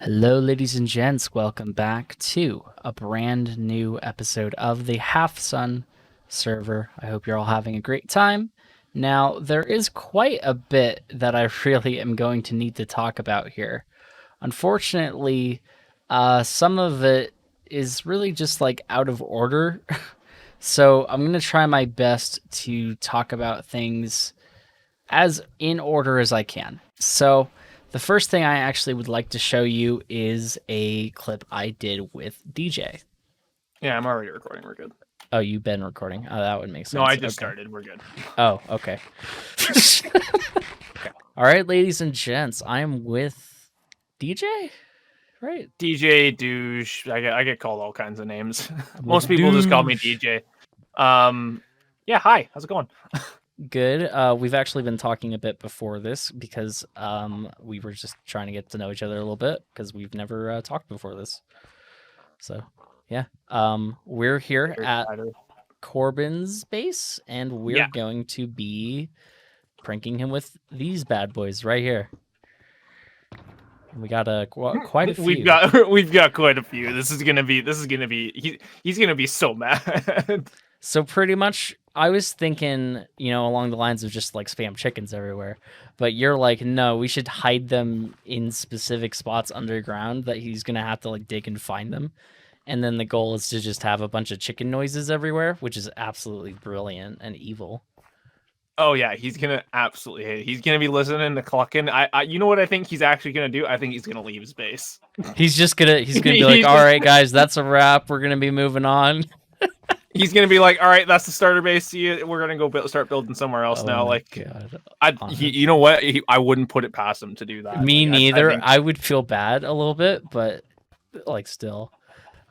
Hello, ladies and gents. Welcome back to a brand new episode of the Halfsun server. I hope you're all having a great time. Now, there is quite a bit that I really am going to need to talk about here. Unfortunately, some of it is really just like out of order. So I'm going to try my best to talk about things as in order as I can. So the first thing I actually would like to show you is a clip I did with DJ. Yeah, I'm already recording. We're good. Oh, you've been recording? Oh, that would make sense. No, I just started. We're good. Oh, okay. Okay. All right, ladies and gents, I am with DJ, right? DJ, douche. I get called all kinds of names. Most people just call me DJ. Yeah, hi. How's it going? Good. We've actually been talking a bit before this because we were just trying to get to know each other a little bit because we've never talked before this. So, yeah. We're here at Corbin's base, and we're going to be pranking him with these bad boys right here. We got quite a few. We've got quite a few. He's gonna be so mad. So pretty much, I was thinking, along the lines of just like spam chickens everywhere, but you're like, no, we should hide them in specific spots underground that he's gonna have to like dig and find them. And then the goal is to just have a bunch of chicken noises everywhere, which is absolutely brilliant and evil. Oh yeah, he's gonna absolutely hate it. He's gonna be listening to clucking. You know what I think he's actually gonna do? I think he's gonna leave his base. He's gonna be like, all right, guys, that's a wrap. We're gonna be moving on. He's gonna be like, all right, that's the starter base. See you. We're gonna go start building somewhere else now. Like, you know what? I wouldn't put it past him to do that. Me neither. I would feel bad a little bit, but like still.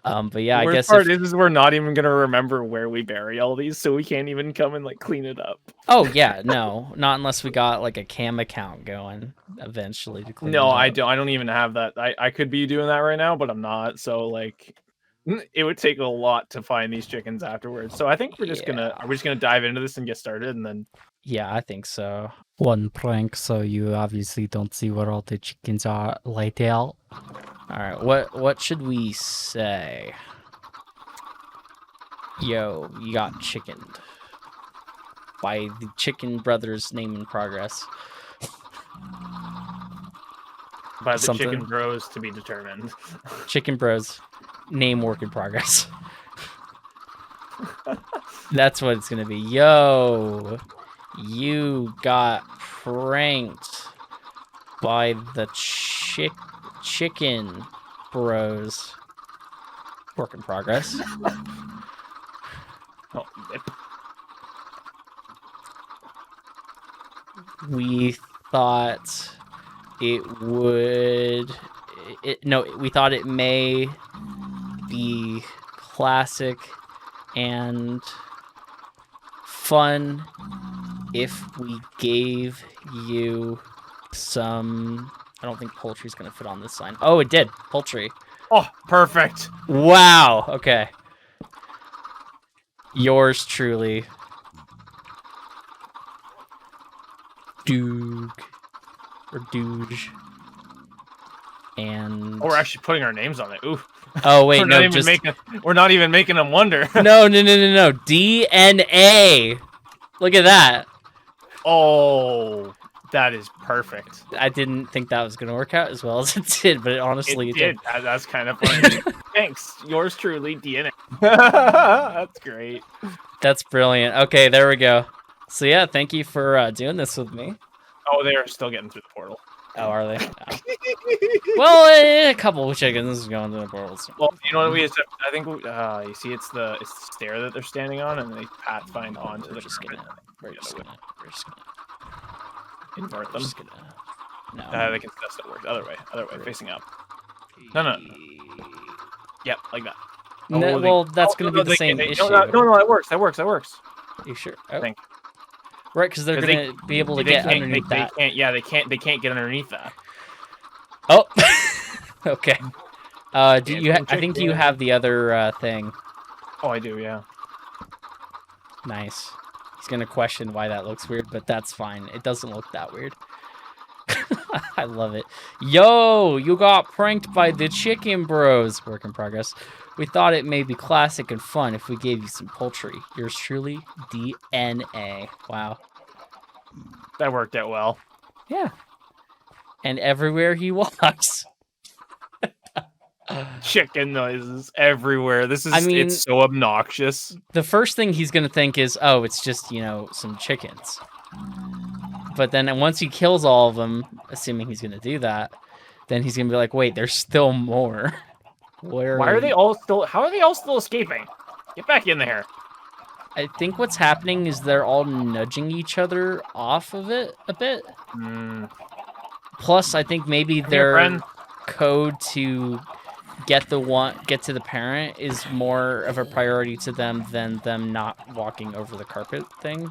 But yeah, I guess part is we're not even gonna remember where we bury all these, so we can't even come and like clean it up. Oh yeah, no, not unless we got like a cam account going eventually to clean. No, I don't. I don't even have that. I could be doing that right now, but I'm not. So like, it would take a lot to find these chickens afterwards. So I think we're just gonna dive into this and get started, and then. Yeah, I think so. One prank, so you obviously don't see where all the chickens are laid out. All right, what should we say? Yo, you got chickened by the Chicken Brothers name in progress. By the Chicken Bros to be determined. Chicken Bros, name work in progress. That's what it's gonna be. Yo, you got pranked by the Chicken Bros. Work in progress. Oh, we thought it would. We thought it may be classic and fun if we gave you some. I don't think poultry's gonna fit on this sign. Oh, it did. Poultry. Oh, perfect. Wow. Okay. Yours truly. Doog. Or Dooge. And... Oh, we're actually putting our names on it. Ooh. Oh, wait, no, we're not even making them wonder. No. DNA. Look at that. Oh, that is perfect. I didn't think that was going to work out as well as it did, but honestly it did. That's kind of funny. Thanks. Yours truly, DNA. That's great. That's brilliant. Okay, there we go. So yeah, thank you for doing this with me. Oh, they're still getting through the portal. Oh, are they? Oh. Well, a couple of chickens going through the portals. Well, you know what we? I think you see, it's the stair that they're standing on, and they pathfind onto the. We're just gonna invert them. No. They can still work. Other way, facing up. No. Yep, like that. No, well, that's gonna be the same issue. No, that works. That works. Are you sure? I think. Right, because they're gonna be able to get underneath that. They can't get underneath that. Oh, okay. Do you? I think you have the other thing. Oh, I do. Yeah. Nice. He's gonna question why that looks weird, but that's fine. It doesn't look that weird. I love it. Yo, you got pranked by the chicken bros. Work in progress. We thought it may be classic and fun if we gave you some poultry. Yours truly, DNA. Wow. That worked out well. Yeah. And everywhere he walks. Chicken noises everywhere. This is, I mean, it's so obnoxious. The first thing he's going to think is, oh, it's just, some chickens. But then once he kills all of them, assuming he's going to do that, then he's going to be like, wait, there's still more. Why are they all still, how are they all still escaping? Get back in there. I think what's happening is they're all nudging each other off of it a bit. Plus, I think maybe their code to get to the parent is more of a priority to them than them not walking over the carpet thing.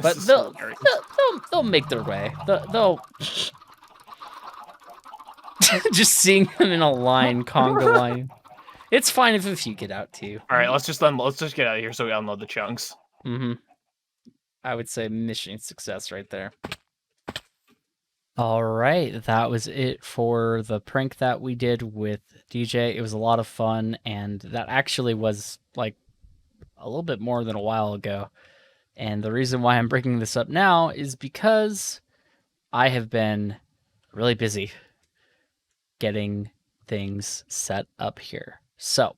But they'll make their way. They'll just seeing them in a line, conga line. It's fine if a few get out too. All right, let's just get out of here so we unload the chunks. I would say mission success right there. All right, that was it for the prank that we did with DJ. It was a lot of fun, and that actually was like a little bit more than a while ago. And the reason why I'm bringing this up now is because I have been really busy getting things set up here. So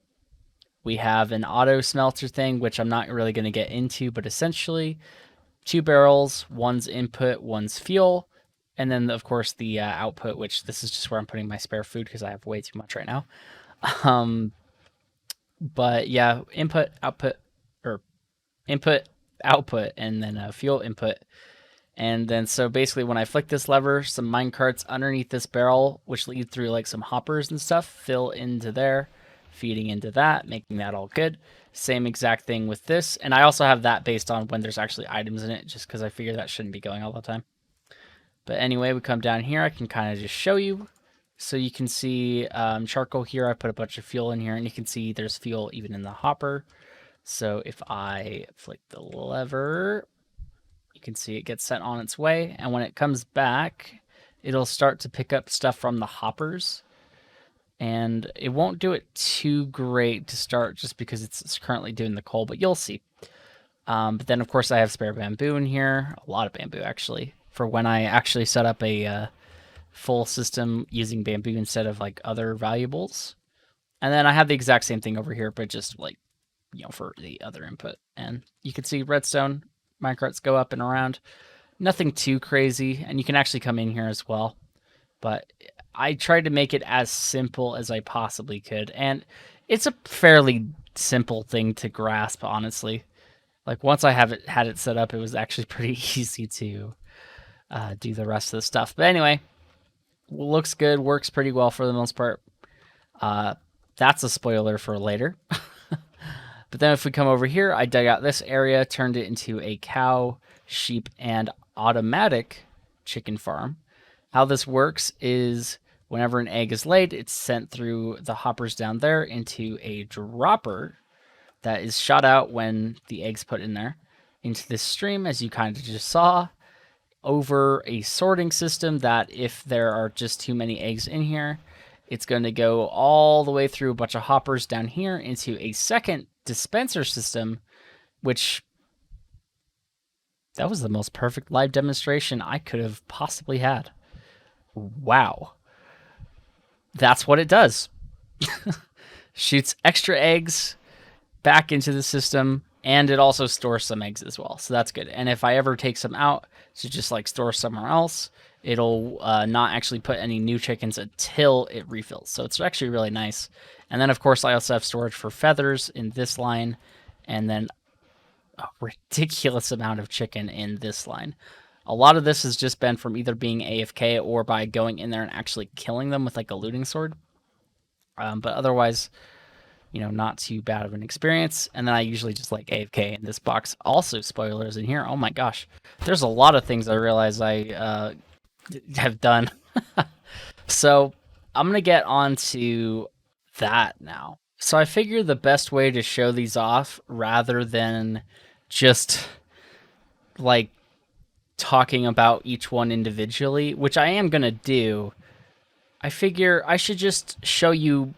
we have an auto smelter thing, which I'm not really going to get into, but essentially 2 barrels, one's input, one's fuel, and then of course the output, which this is just where I'm putting my spare food because I have way too much right now. But yeah, input, output, and then fuel input. And then so basically when I flick this lever, some mine carts underneath this barrel, which lead through like some hoppers and stuff, fill into there, feeding into that, making that all good. Same exact thing with this. And I also have that based on when there's actually items in it, just because I figure that shouldn't be going all the time. But anyway, we come down here. I can kind of just show you. So you can see charcoal here. I put a bunch of fuel in here, and you can see there's fuel even in the hopper. So if I flick the lever, you can see it gets sent on its way. And when it comes back, it'll start to pick up stuff from the hoppers. And it won't do it too great to start just because it's currently doing the coal, but you'll see. But then, of course, I have spare bamboo in here. A lot of bamboo, actually, for when I actually set up a full system using bamboo instead of, like, other valuables. And then I have the exact same thing over here, but just, like, for the other input. And you can see redstone minecarts go up and around. Nothing too crazy, and you can actually come in here as well. But I tried to make it as simple as I possibly could, and it's a fairly simple thing to grasp, honestly. Like, once I had it set up, it was actually pretty easy to do the rest of the stuff. But anyway, looks good, works pretty well for the most part. That's a spoiler for later. But then if we come over here, I dug out this area, turned it into a cow, sheep, and automatic chicken farm. How this works is whenever an egg is laid, it's sent through the hoppers down there into a dropper that is shot out when the egg's put in there into this stream, as you kind of just saw, over a sorting system that if there are just too many eggs in here, it's going to go all the way through a bunch of hoppers down here into a second dispenser system, which that was the most perfect live demonstration I could have possibly had. Wow. That's what it does. Shoots extra eggs back into the system, and it also stores some eggs as well. So that's good. And if I ever take some out to just like store somewhere else, it'll not actually put any new chickens until it refills. So it's actually really nice. And then, of course, I also have storage for feathers in this line, and then a ridiculous amount of chicken in this line. A lot of this has just been from either being AFK or by going in there and actually killing them with like a looting sword. But otherwise, not too bad of an experience. And then I usually just like AFK in this box. Also, spoilers in here. Oh my gosh. There's a lot of things I realize I have done. So I'm going to get on to that now. So I figure the best way to show these off rather than just like talking about each one individually, which I am going to do, I figure I should just show you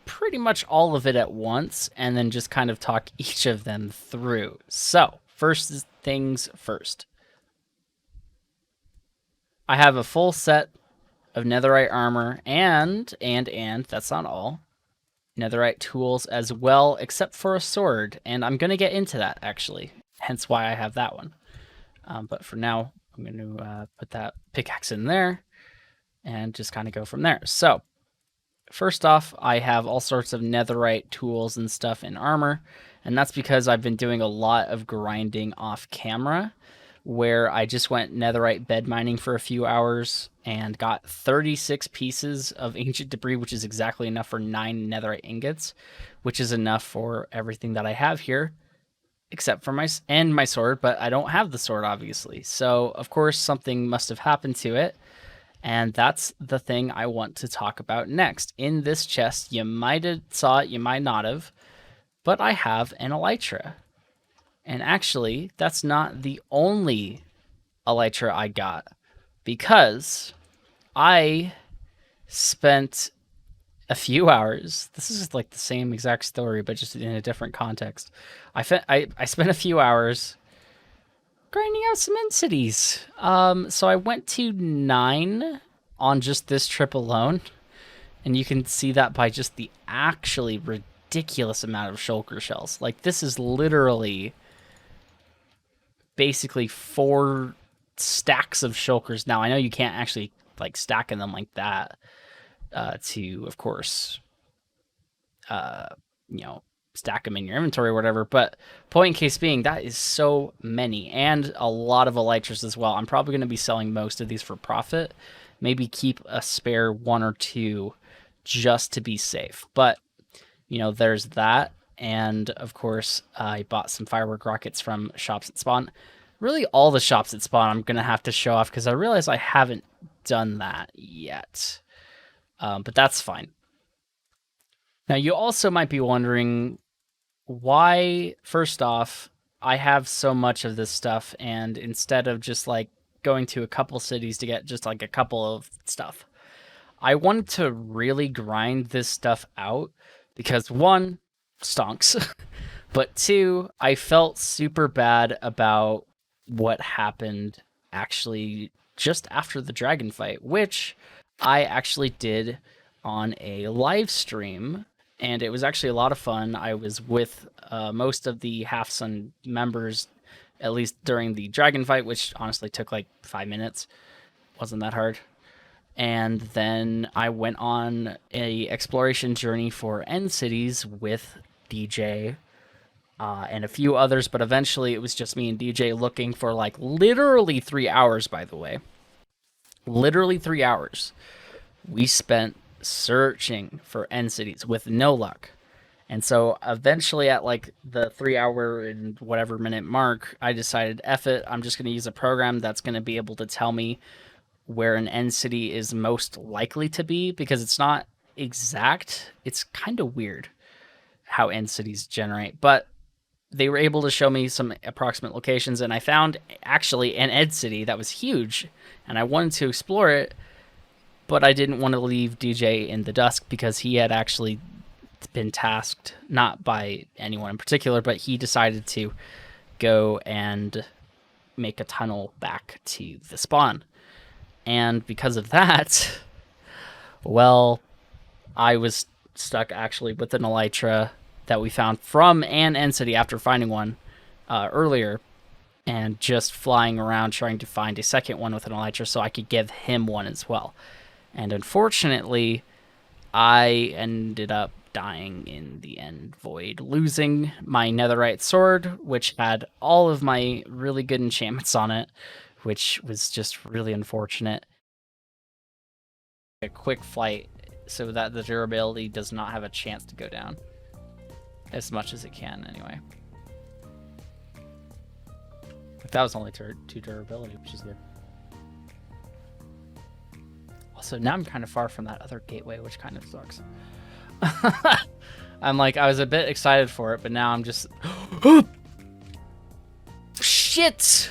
pretty much all of it at once and then just kind of talk each of them through. So, first things first. I have a full set of Netherright Armor and that's not all, Netherite tools as well, except for a sword, and I'm going to get into that, actually, hence why I have that one. But for now, I'm going to put that pickaxe in there and just kind of go from there. So, first off, I have all sorts of Netherite tools and stuff in armor, and that's because I've been doing a lot of grinding off camera, where I just went Netherite bed mining for a few hours and got 36 pieces of ancient debris, which is exactly enough for 9 Netherite ingots, which is enough for everything that I have here, except for my sword, but I don't have the sword, obviously. So, of course, something must have happened to it, and that's the thing I want to talk about next. In this chest, you might have saw it, you might not have, but I have an elytra. And actually, that's not the only elytra I got, because I spent a few hours. This is like the same exact story, but just in a different context. I spent a few hours grinding out some end cities. So I went to 9 on just this trip alone, and you can see that by just the actually ridiculous amount of shulker shells. Like, this is literally basically 4 stacks of shulkers. Now, I know you can't actually like stacking them like that to, of course, stack them in your inventory or whatever. But point in case being, that is so many, and a lot of elytras as well. I'm probably going to be selling most of these for profit. Maybe keep a spare 1 or 2 just to be safe. But there's that. And of course, I bought some firework rockets from shops at spawn. Really, all the shops at spawn I'm going to have to show off, because I realize I haven't done that yet. But that's fine. Now, you also might be wondering why, first off, I have so much of this stuff, and instead of just like going to a couple cities to get just like a couple of stuff, I wanted to really grind this stuff out, because 1, stonks, but 2, I felt super bad about what happened actually just after the dragon fight, which I actually did on a live stream, and it was actually a lot of fun. I was with most of the Halfsun members, at least during the dragon fight, which honestly took like 5 minutes. Wasn't that hard. And then I went on a exploration journey for end cities with DJ and a few others, but eventually it was just me and DJ looking for like literally 3 hours, by the way. Literally 3 hours. We spent searching for end cities with no luck. And so eventually at like the 3 hour and whatever minute mark, I decided, F it, I'm just going to use a program that's going to be able to tell me where an end city is most likely to be, because it's not exact. It's kind of weird how end cities generate, but they were able to show me some approximate locations, and I found actually an end city that was huge, and I wanted to explore it, but I didn't want to leave DJ in the dusk, because he had actually been tasked, not by anyone in particular, but he decided to go and make a tunnel back to the spawn. And because of that, well, I was stuck actually with an elytra that we found from an end city after finding one earlier, and just flying around trying to find a second one with an elytra so I could give him one as well. And unfortunately, I ended up dying in the end void, losing my netherite sword, which had all of my really good enchantments on it, which was just really unfortunate. A quick flight so that the durability does not have a chance to go down. As much as it can, anyway. But that was only 2 durability, which is good. Also, now I'm kind of far from that other gateway, which kind of sucks. I'm like, I was a bit excited for it, but now I'm just... Shit!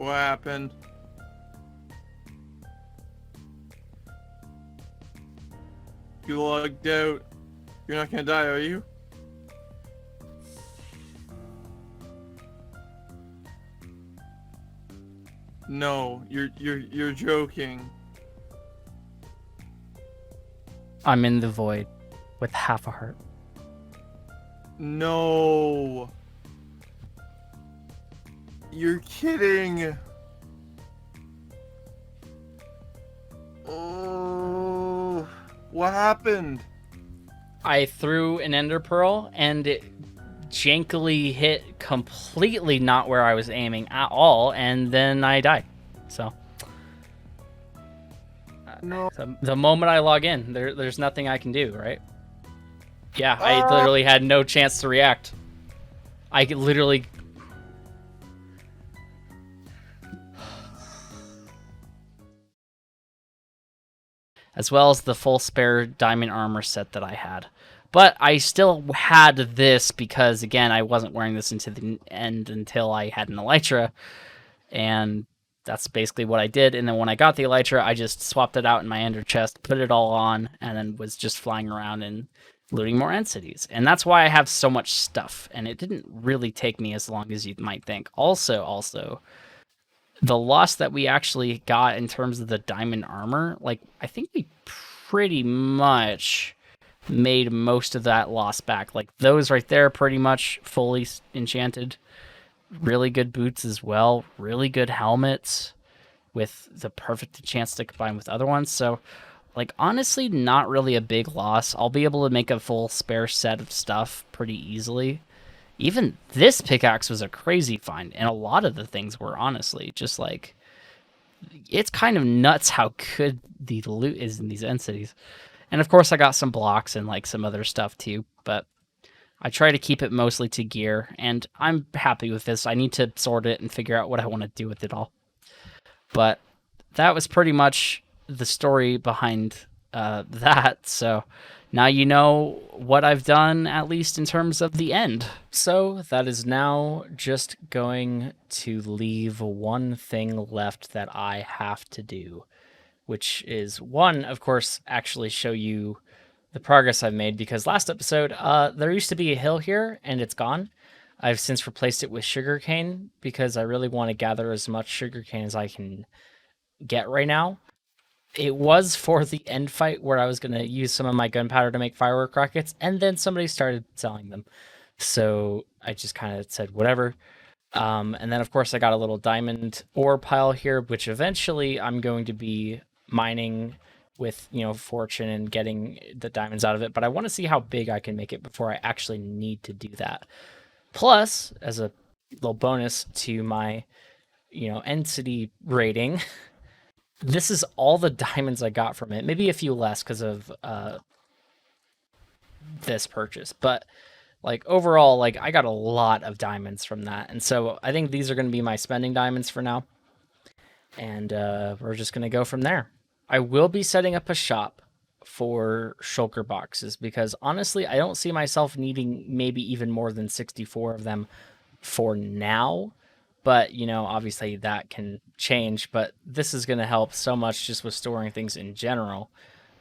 What happened? You logged out. You're not gonna die, are you? No, you're joking. I'm in the void with half a heart. No. You're kidding. Oh, what happened? I threw an ender pearl and it jankily hit completely not where I was aiming at all, and then I died. So No. the moment I log in, there's nothing I can do, right? Yeah, I literally had no chance to react. I could literally... as well as the full spare diamond armor set that I had. But I still had this because, again, I wasn't wearing this into the end until I had an elytra, and that's basically what I did. And then when I got the elytra, I just swapped it out in my ender chest, put it all on, and then was just flying around and looting more end cities. And that's why I have so much stuff, and it didn't really take me as long as you might think. Also, the loss that we actually got in terms of the diamond armor, like, I think we pretty much made most of that loss back. Like, those right there pretty much fully enchanted. Really good boots as well. Really good helmets with the perfect chance to combine with other ones. So, like, honestly, not really a big loss. I'll be able to make a full spare set of stuff pretty easily. Even this pickaxe was a crazy find, and a lot of the things were, honestly, just like... it's kind of nuts how good the loot is in these end cities. And of course I got some blocks and like some other stuff too, but I try to keep it mostly to gear, and I'm happy with this. I need to sort it and figure out what I want to do with it all. But that was pretty much the story behind that, so now you know what I've done, at least in terms of the end. So that is now just going to leave one thing left that I have to do, which is, one, of course, actually show you the progress I've made, because last episode, there used to be a hill here, and it's gone. I've since replaced it with sugarcane, because I really want to gather as much sugarcane as I can get right now. It was for the end fight where I was going to use some of my gunpowder to make firework rockets, and then somebody started selling them. So I just kind of said, whatever. And then, of course, I got a little diamond ore pile here, which eventually I'm going to be mining with, fortune and getting the diamonds out of it. But I want to see how big I can make it before I actually need to do that. Plus, as a little bonus to my, end city rating, this is all the diamonds I got from it. Maybe a few less because of this purchase. But, overall, I got a lot of diamonds from that. And so I think these are going to be my spending diamonds for now. And we're just going to go from there. I will be setting up a shop for shulker boxes, because honestly, I don't see myself needing maybe even more than 64 of them for now. But, obviously that can change. But this is going to help so much just with storing things in general.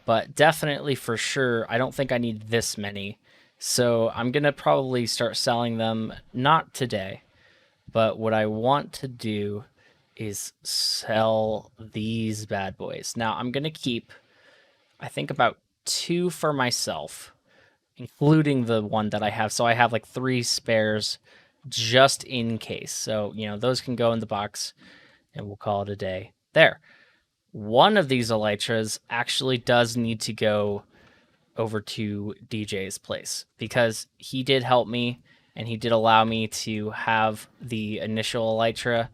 But definitely, for sure, I don't think I need this many. So I'm going to probably start selling them, not today. But what I want to do is sell these bad boys. Now, I'm going to keep, I think, about 2 for myself, including the one that I have. So I have 3 spares just in case. So, those can go in the box, and we'll call it a day. There. One of these elytras actually does need to go over to DJ's place, because he did help me, and he did allow me to have the initial elytra.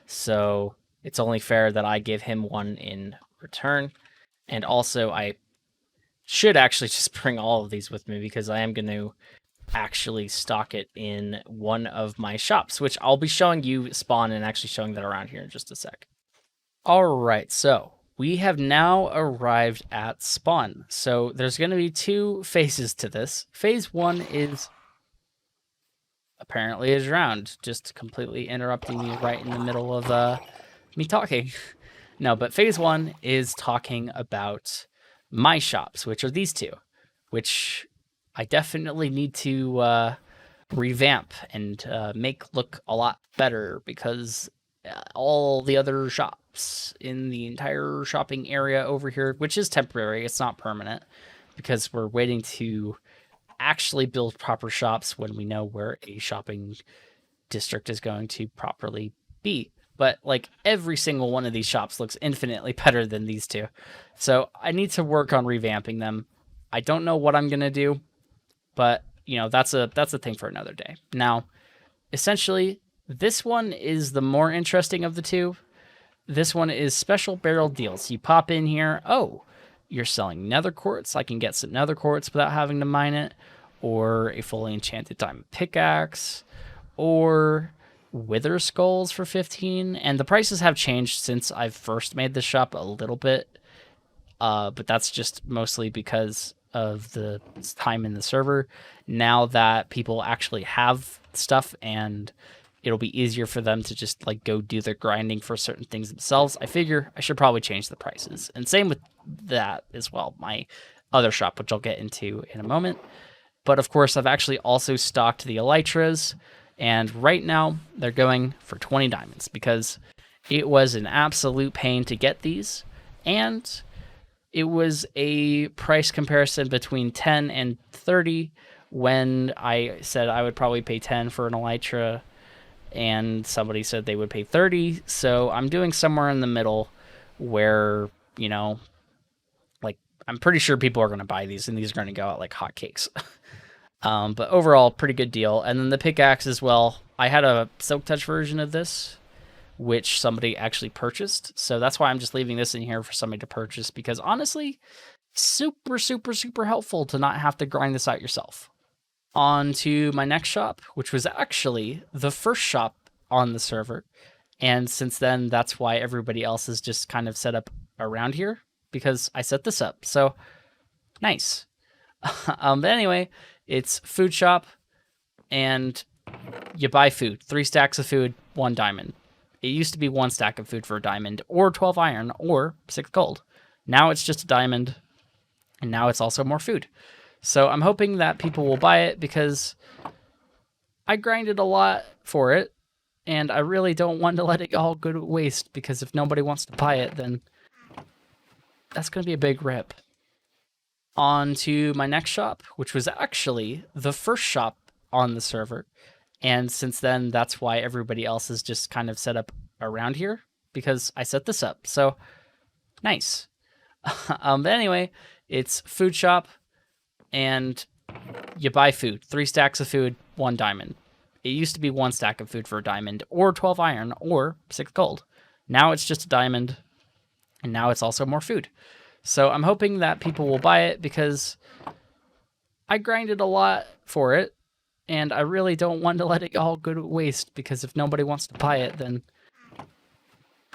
So it's only fair that I give him one in return. And also, I should actually just bring all of these with me, because I am going to actually stock it in one of my shops, which I'll be showing you spawn and actually showing that around here in just a sec. All right, so we have now arrived at spawn. So there's going to be 2 phases to this. Phase 1 is... apparently is drowned, just completely interrupting me right in the middle of me talking. No, but phase one is talking about my shops, which are these two, which I definitely need to revamp and make look a lot better because all the other shops in the entire shopping area over here, which is temporary, it's not permanent, because we're waiting to actually build proper shops when we know where a shopping district is going to properly be. But like every single one of these shops looks infinitely better than these two. So I need to work on revamping them. I don't know what I'm going to do, but you know, that's a thing for another day. Now, essentially, this one is the more interesting of the two. This one is special barrel deals. You pop in here, oh, you're selling nether quartz. I can get some nether quartz without having to mine it, or a fully enchanted diamond pickaxe, or wither skulls for 15. And the prices have changed since I've first made the shop a little bit, but that's just mostly because of the time in the server. Now that people actually have stuff and it'll be easier for them to just like go do their grinding for certain things themselves, I figure I should probably change the prices. And same with that as well, my other shop, which I'll get into in a moment. But of course, I've actually also stocked the elytras, and right now they're going for 20 diamonds because it was an absolute pain to get these, and it was a price comparison between 10 and 30 when I said I would probably pay 10 for an elytra, and somebody said they would pay 30. So I'm doing somewhere in the middle where, you know, like I'm pretty sure people are going to buy these, and these are going to go out like hotcakes. But overall, pretty good deal. And then the pickaxe as well. I had a Silk Touch version of this, which somebody actually purchased. So that's why I'm just leaving this in here for somebody to purchase, because honestly, super, super, super helpful to not have to grind this out yourself. On to my next shop, which was actually the first shop on the server. And since then, that's why everybody else is just kind of set up around here, because I set this up. So nice. But anyway, it's food shop, and you buy food. 3 stacks of food, 1 diamond. It used to be 1 stack of food for a diamond, or 12 iron, or 6 gold. Now it's just a diamond, and now it's also more food. So I'm hoping that people will buy it because I grinded a lot for it, and I really don't want to let it all go to waste, because if nobody wants to buy it, then that's going to be a big rip. On to my next shop, which was actually the first shop on the server. And since then, that's why everybody else is just kind of set up around here, because I set this up. So nice. But anyway, it's food shop, and you buy food. 3 stacks of food, 1 diamond. It used to be 1 stack of food for a diamond, or 12 iron, or 6 gold. Now it's just a diamond, and now it's also more food. So I'm hoping that people will buy it because I grinded a lot for it, and I really don't want to let it all go to waste, because if nobody wants to buy it, then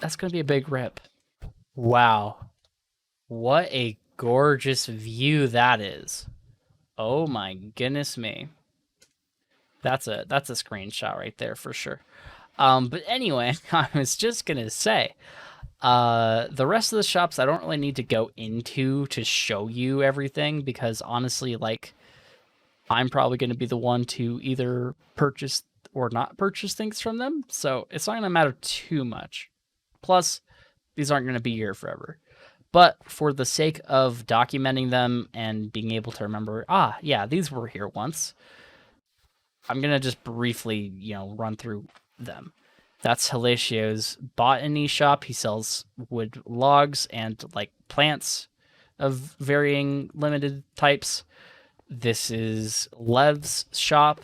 that's going to be a big rip. Wow. What a gorgeous view that is. Oh my goodness me. That's a screenshot right there for sure. But anyway, I was just going to say, the rest of the shops I don't really need to go into to show you everything, because honestly, like, I'm probably going to be the one to either purchase or not purchase things from them, so it's not going to matter too much. Plus, these aren't going to be here forever. But for the sake of documenting them and being able to remember, yeah, these were here once, I'm going to just briefly, run through them. That's Halfsun's botany shop. He sells wood logs and like plants of varying limited types. This is Lev's shop,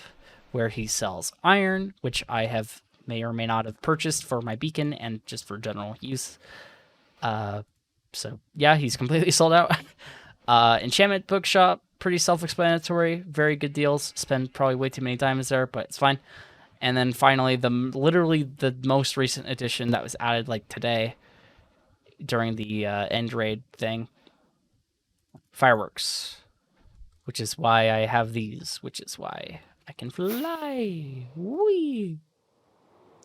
where he sells iron, which I may or may not have purchased for my beacon and just for general use. So yeah, he's completely sold out. Enchantment Bookshop, pretty self-explanatory, very good deals. Spend probably way too many diamonds there, but it's fine. And then finally, literally the most recent addition that was added like today during the end raid thing, fireworks, which is why I have these, which is why I can fly. Whee!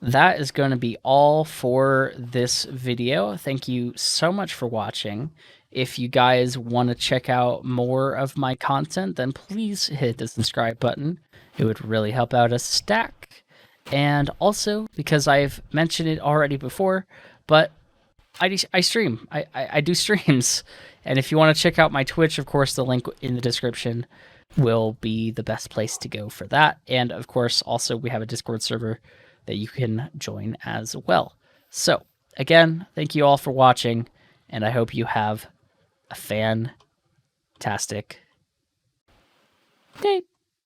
That is going to be all for this video. Thank you so much for watching. If you guys want to check out more of my content, then please hit the subscribe button. It would really help out a stack. And also, because I've mentioned it already before, but I stream. I do streams. And if you want to check out my Twitch, of course, the link in the description will be the best place to go for that. And of course, also we have a Discord server that you can join as well. So again, thank you all for watching, and I hope you have a fantastic day.